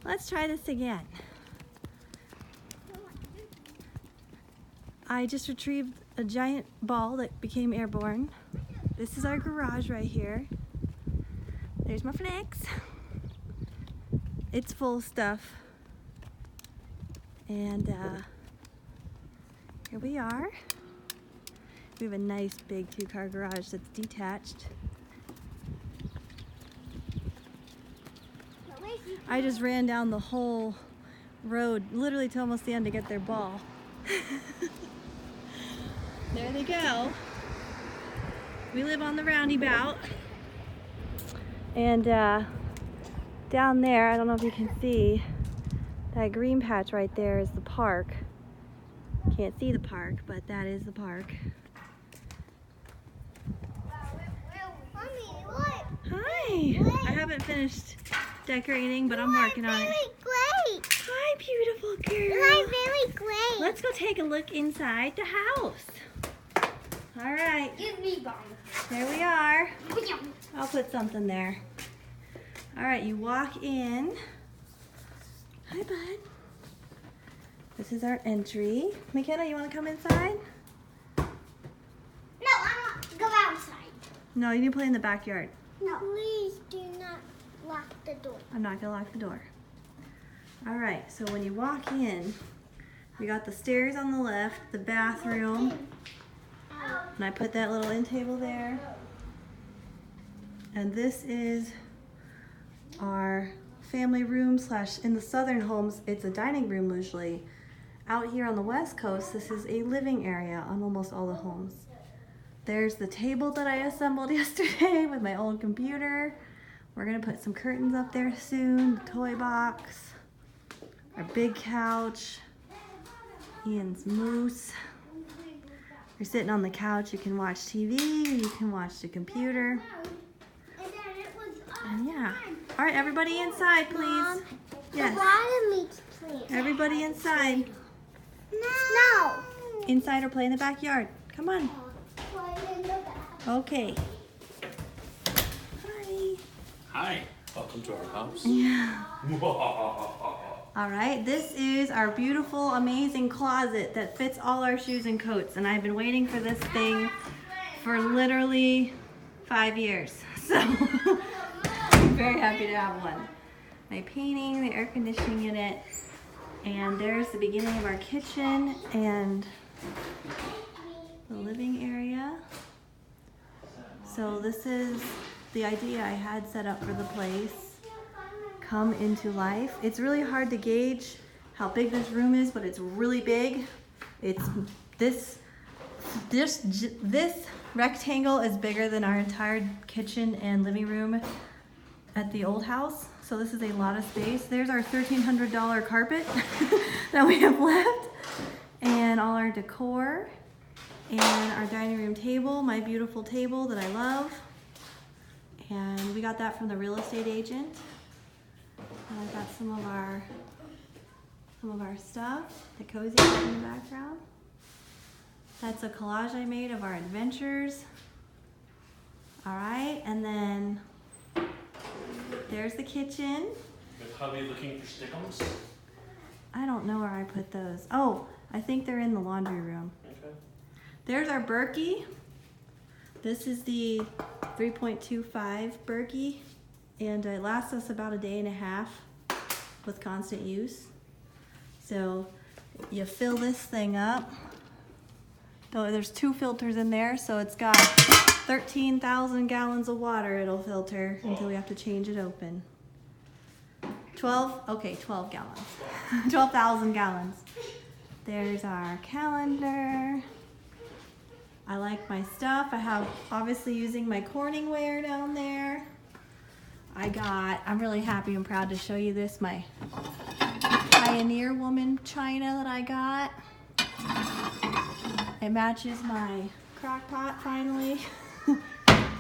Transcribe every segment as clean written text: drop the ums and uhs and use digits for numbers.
Let's try this again. I just retrieved a giant ball that became airborne. This is our garage right here. There's my flex. It's full of stuff. And here we are. We have a nice big 2-car garage that's detached. I just ran down the whole road, literally to almost the end to get their ball. There they go. We live on the roundabout. And down there, I don't know if you can see, that green patch right there is the park. Can't see the park, but that is the park. Mommy, what? Hi. I haven't finished decorating, but I'm working on it. Great. Hi, beautiful girl. You're very great. Let's go take a look inside the house. All right. Give me bomb. There we are. I'll put something there. All right, you walk in. Hi, bud. This is our entry. McKenna, you want to come inside? No, I want to go outside. No, you need to play in the backyard. No. Please do not lock the door. I'm not going to lock the door. All right, so when you walk in, we got the stairs on the left, the bathroom, and I put that little end table there. And this is our family room slash, in the southern homes, it's a dining room usually. Out here on the west coast, this is a living area on almost all the homes. There's the table that I assembled yesterday with my old computer. We're gonna put some curtains up there soon, the toy box, our big couch, Ian's moose. You're sitting on the couch, you can watch TV, you can watch the computer. And yeah. All right, everybody inside, please. Mom, yes. The water meets plant. Everybody inside. No. Inside or play in the backyard. Come on. Play in the back. Okay. Hi. Hi. Welcome to our house. Yeah. All right, this is our beautiful, amazing closet that fits all our shoes and coats. And I've been waiting for this thing for literally 5 years. So I'm very happy to have one. My painting, the air conditioning unit, and there's the beginning of our kitchen and the living area. So this is the idea I had set up for the place come into life. It's really hard to gauge how big this room is, but it's really big. It's this rectangle is bigger than our entire kitchen and living room at the old house. So this is a lot of space. There's our $1,300 carpet that we have left, and all our decor, and our dining room table, my beautiful table that I love. And we got that from the real estate agent. And I've got some of our stuff, the cozy in the background. That's a collage I made of our adventures. All right, and then there's the kitchen. Is hubby looking for stickums? I don't know where I put those. Oh, I think they're in the laundry room. Okay. There's our Berkey. This is the 3.25 Berkey, and it lasts us about a day and a half with constant use. So you fill this thing up. So there's 2 filters in there, so it's got 13,000 gallons of water it'll filter until we have to change it open. 12? Okay, 12 gallons. 12,000 gallons. There's our calendar. I like my stuff. I have obviously using my Corningware down there. I'm really happy and proud to show you this, my Pioneer Woman china that I got. It matches my crock pot finally.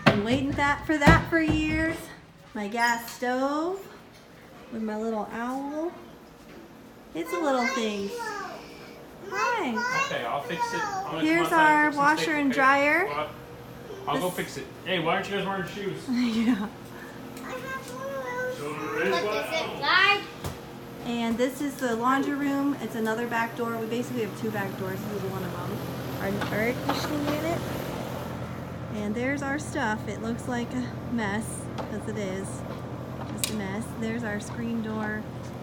Been waiting for that for years. My gas stove with my little owl. It's a little thing. Hi. Okay, I'll fix it. I'm gonna Here's come outside our and fix washer some and steak. dryer. Okay. I'll go fix it. Hey, why aren't you guys wearing shoes? Yeah. I have one of those. So Put this inside. And this is the laundry room. It's another back door. We basically have two back doors. This is one of them. Our air conditioning unit. And there's our stuff. It looks like a mess, because it is. Just a mess. There's our screen door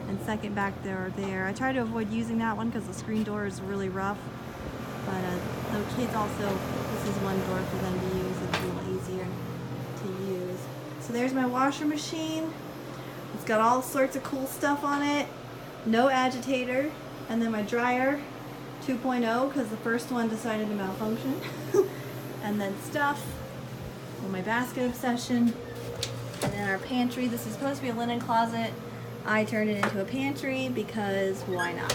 and second back door there. I try to avoid using that one because the screen door is really rough. But the kids also, this is one door for them to use. It's a little easier to use. So there's my washer machine. It's got all sorts of cool stuff on it. No agitator. And then my dryer 2.0 because the first one decided to malfunction. And then stuff. And my basket obsession. And then our pantry. This is supposed to be a linen closet. I turned it into a pantry because why not?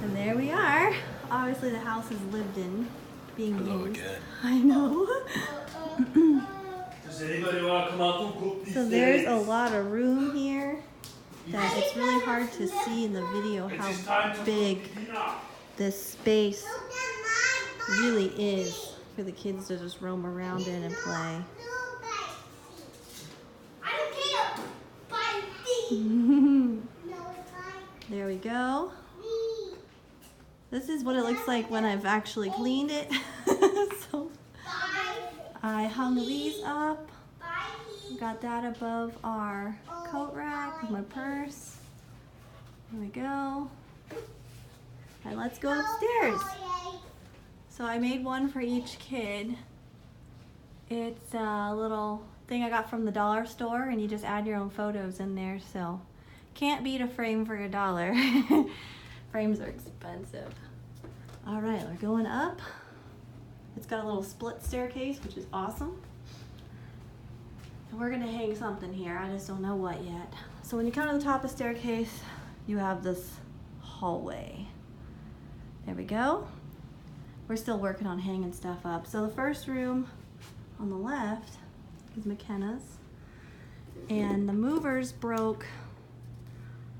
And there we are. Obviously the house is lived in, being used. Again. I know. Does anybody want to come out and cook these So there's days? a lot of room here that it's really hard to see in the video It's how just time to big cook dinner. this space really is for the kids to just roam around in and play. There we go. This is what it looks like when I've actually cleaned it. So I hung these up. Got that above our coat rack with my purse. There we go. And let's go upstairs. So I made one for each kid. It's a little thing I got from the dollar store, and you just add your own photos in there. So can't beat a frame for $1. Frames are expensive. All right, we're going up. It's got a little split staircase, which is awesome. And we're gonna hang something here. I just don't know what yet. So when you come to the top of the staircase, you have this hallway. There we go. We're still working on hanging stuff up. So the first room on the left is McKenna's. And the movers broke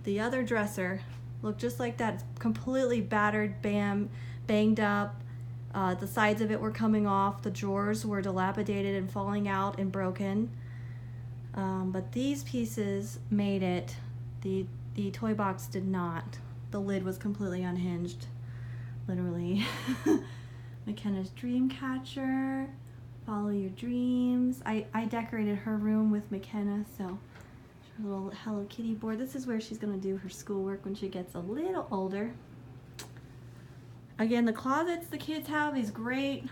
the other dresser. Looked just like that. It's completely battered, banged up. The sides of it were coming off. The drawers were dilapidated and falling out and broken. But these pieces made it. The toy box did not. The lid was completely unhinged, literally. McKenna's dream catcher. Follow your dreams. I decorated her room with McKenna, so her little Hello Kitty board. This is where she's gonna do her schoolwork when she gets a little older. Again, the closets the kids have, these great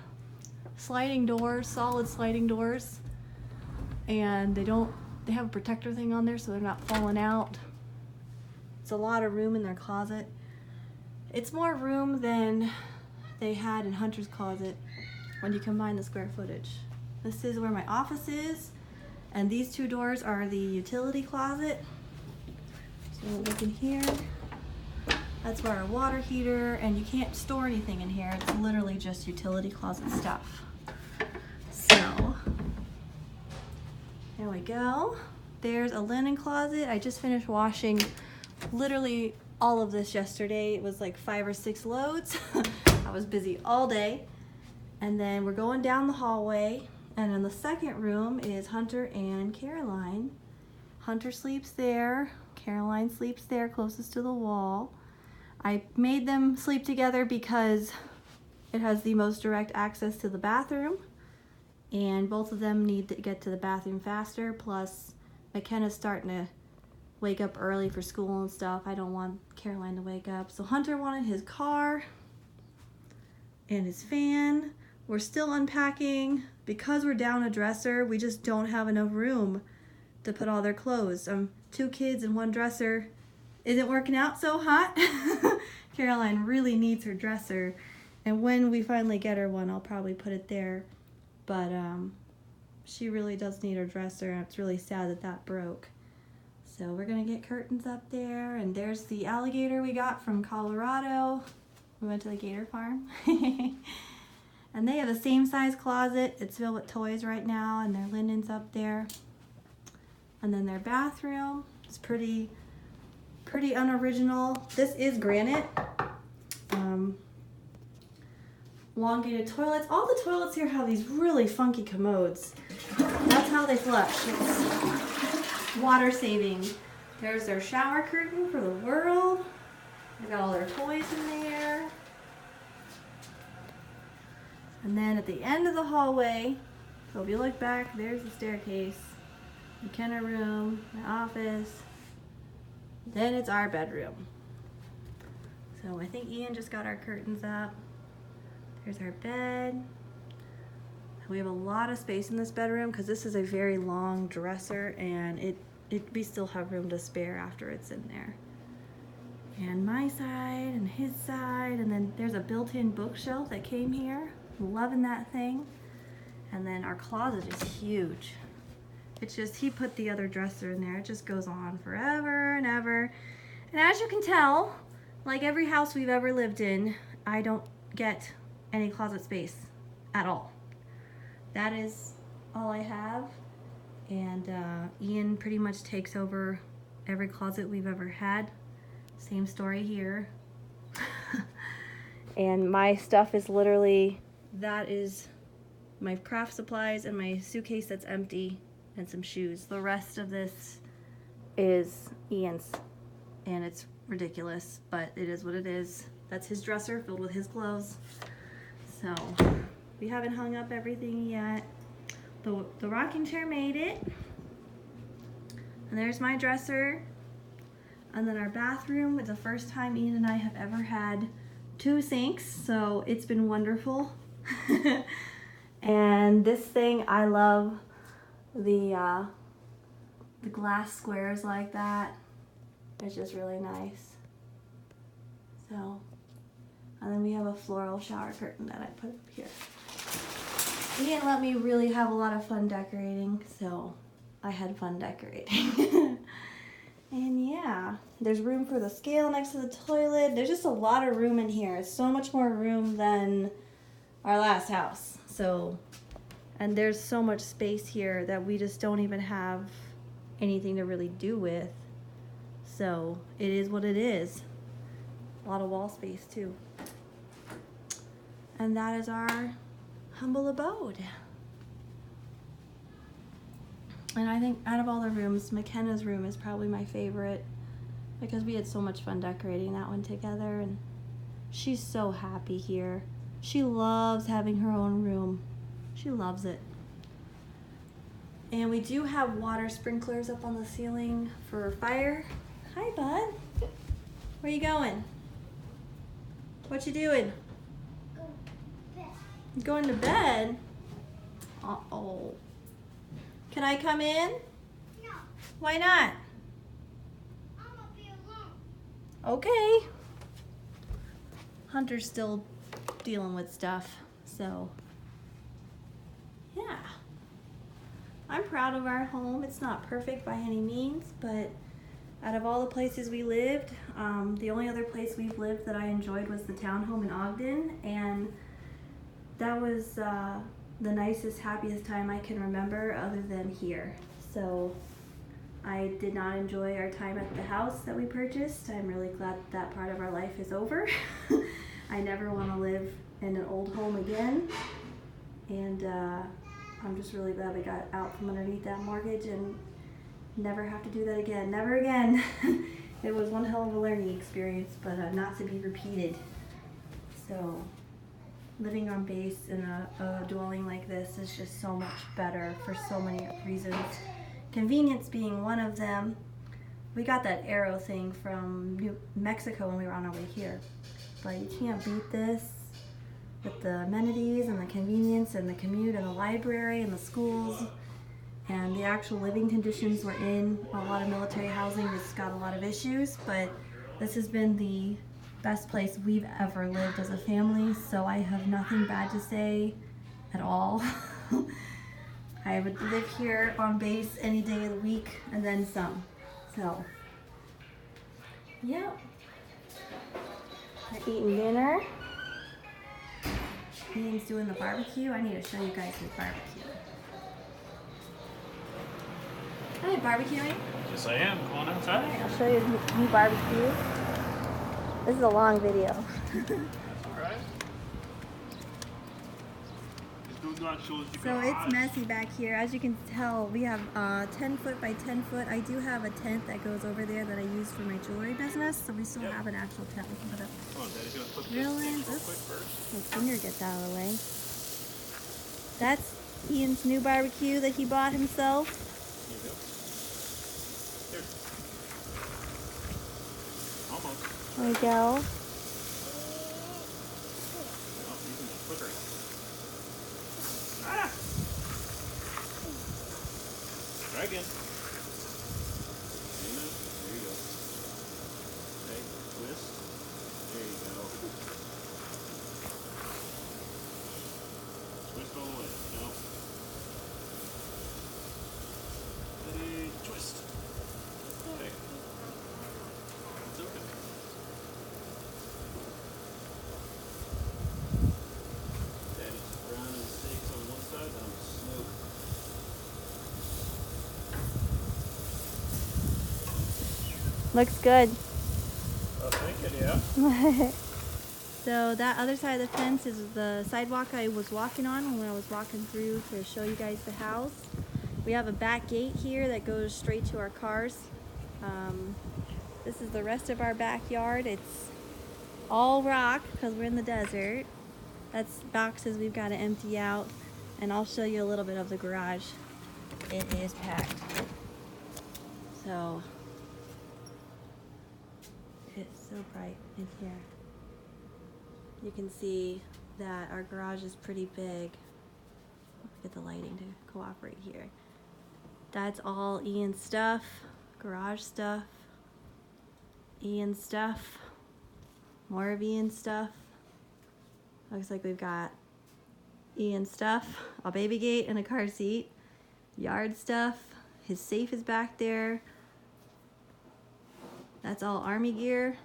sliding doors, solid sliding doors. And they have a protector thing on there so they're not falling out. It's a lot of room in their closet. It's more room than they had in Hunter's closet when you combine the square footage. This is where my office is, and these two doors are the utility closet. So look in here. That's where our water heater, and you can't store anything in here. It's literally just utility closet stuff. So, there we go. There's a linen closet. I just finished washing literally all of this yesterday. It was like 5 or 6 loads. I was busy all day. And then we're going down the hallway, and in the second room is Hunter and Caroline. Hunter sleeps there. Caroline sleeps there, closest to the wall. I made them sleep together because it has the most direct access to the bathroom, and both of them need to get to the bathroom faster. Plus, McKenna's starting to wake up early for school and stuff. I don't want Caroline to wake up. So Hunter wanted his car and his fan. We're still unpacking. Because we're down a dresser, we just don't have enough room to put all their clothes. 2 kids and 1 dresser isn't working out so hot. Caroline really needs her dresser, and when we finally get her one, I'll probably put it there. But she really does need her dresser, and it's really sad that that broke. So we're gonna get curtains up there, and there's the alligator we got from Colorado. We went to the gator farm. And they have the same size closet. It's filled with toys right now, and their linen's up there. And then their bathroom is pretty unoriginal. This is granite. Elongated toilets. All the toilets here have these really funky commodes. That's how they flush. It's water saving. There's their shower curtain for the world. They got all their toys in there. And then at the end of the hallway, so if you look back, there's the staircase, McKenna room, my office. Then it's our bedroom. So I think Ian just got our curtains up. There's our bed. We have a lot of space in this bedroom because this is a very long dresser, and we still have room to spare after it's in there. And my side and his side, and then there's a built-in bookshelf that came here. Loving that thing. And then our closet is huge. It's just, he put the other dresser in there. It just goes on forever and ever. And as you can tell, like every house we've ever lived in, I don't get any closet space at all. That is all I have. And Ian pretty much takes over every closet we've ever had. Same story here. And my stuff is literally, that is my craft supplies and my suitcase that's empty and some shoes. The rest of this is Ian's, and it's ridiculous, but it is what it is. That's his dresser filled with his clothes. So we haven't hung up everything yet. The rocking chair made it. And there's my dresser. And then our bathroom is the first time Ian and I have ever had 2 sinks, so it's been wonderful. And this thing, I love the glass squares like that. It's just really nice. So, and then we have a floral shower curtain that I put up here. Ian let me really have a lot of fun decorating, so I had fun decorating. And yeah, there's room for the scale next to the toilet. There's just a lot of room in here. It's so much more room than our last house. So, and there's so much space here that we just don't even have anything to really do with. So it is what it is. A lot of wall space too. And that is our humble abode. And I think out of all the rooms, McKenna's room is probably my favorite because we had so much fun decorating that one together, and she's so happy here. She loves having her own room. She loves it. And we do have water sprinklers up on the ceiling for fire. Hi, bud. Where you going? What you doing? You going to bed? Uh-oh. Can I come in? No, Why not? I'm gonna be alone. Okay. Hunter's still dealing with stuff, so yeah. I'm proud of our home. It's not perfect by any means, but out of all the places we lived, the only other place we've lived that I enjoyed was the townhome in Ogden, and that was the nicest, happiest time I can remember other than here. So I did not enjoy our time at the house that we purchased. I'm really glad that part of our life is over. I never want to live in an old home again. And I'm just really glad we got out from underneath that mortgage and never have to do that again. Never again. It was one hell of a learning experience, but not to be repeated. So living on base in a dwelling like this is just so much better for so many reasons. Convenience being one of them. We got that Arrow thing from New Mexico when we were on our way here. But you can't beat this with the amenities and the convenience and the commute and the library and the schools and the actual living conditions we're in. A lot of military housing has got a lot of issues, but this has been the best place we've ever lived as a family, so I have nothing bad to say at all. I would live here on base any day of the week and then some. So, yeah. We're eating dinner. Ian's doing the barbecue. I need to show you guys his barbecue. Hi, barbecuing. Yes, I am. Come on outside. Alright, I'll show you his new barbecue. This is a long video. Alright. Just do not sure if you So it's messy back here. As you can tell, we have 10 foot by 10 foot. I do have a tent that goes over there that I use for my jewelry business, so we still have an actual tent we can put up. Come on, Daddy's gonna put Real this thing in. real quick first. My finger gets out of the way. That's Ian's new barbecue that he bought himself. Here you go. Here. Almost. There we go. Oh, using the cooker. Ah! Try again. There you go. Okay, twist. There you go. Twist all the way. No. Ready, twist. Okay. It's okay. Daddy's browning steaks on one side, then I'm smoke. Looks good. Oh, thank you, yeah. So that other side of the fence is the sidewalk I was walking on when I was walking through to show you guys the house. We have a back gate here that goes straight to our cars. This is the rest of our backyard. It's all rock because we're in the desert. That's boxes we've got to empty out, and I'll show you a little bit of the garage. It is packed. So it's so bright in here. You can see that our garage is pretty big. Get the lighting to cooperate here. That's all Ian's stuff, garage stuff, Ian's stuff, more of Ian's stuff. Looks like we've got Ian's stuff, a baby gate and a car seat, yard stuff, his safe is back there. That's all army gear.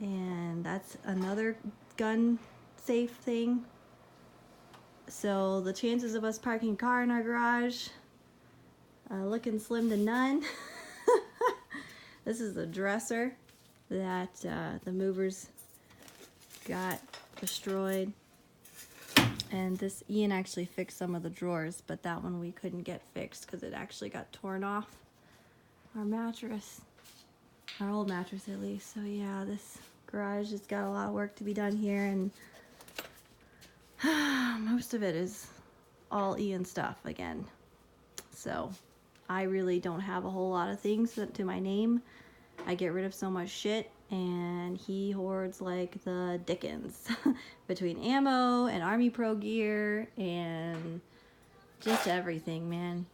And that's another gun safe thing. So the chances of us parking a car in our garage, looking slim to none. This is the dresser that the movers got destroyed. And this, Ian actually fixed some of the drawers, but that one we couldn't get fixed because it actually got torn off our mattress. Our old mattress at least. So yeah, this garage has got a lot of work to be done here, and most of it is all Ian stuff again. So I really don't have a whole lot of things to my name. I get rid of so much shit, and he hoards like the dickens between ammo and Army Pro gear and just everything, man.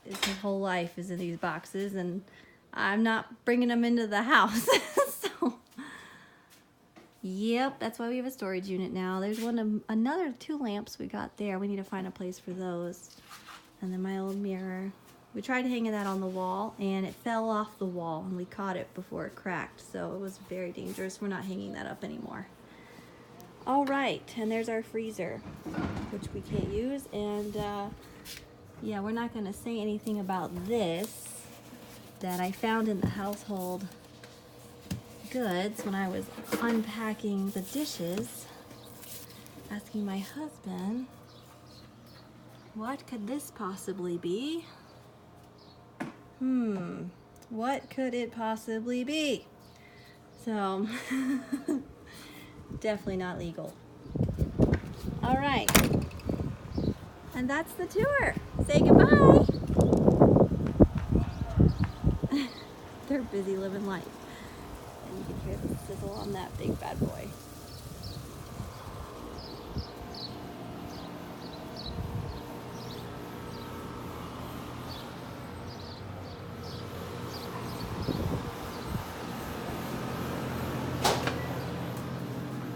His whole life is in these boxes, and I'm not bringing them into the house. So yep, that's why we have a storage unit now. There's another 2 lamps we got there. We need to find a place for those. And then my old mirror. We tried hanging that on the wall, and it fell off the wall, and we caught it before it cracked. So it was very dangerous. We're not hanging that up anymore. All right, and there's our freezer, which we can't use. And yeah, we're not gonna say anything about this that I found in the household goods when I was unpacking the dishes, asking my husband, what could this possibly be? What could it possibly be? So, definitely not legal. All right, and that's the tour. Say goodbye. They're busy living life. And you can hear the sizzle on that big bad boy.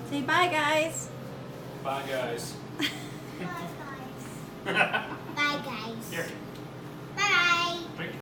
Say bye, guys. Bye, guys. Bye, guys. Bye, guys. Here.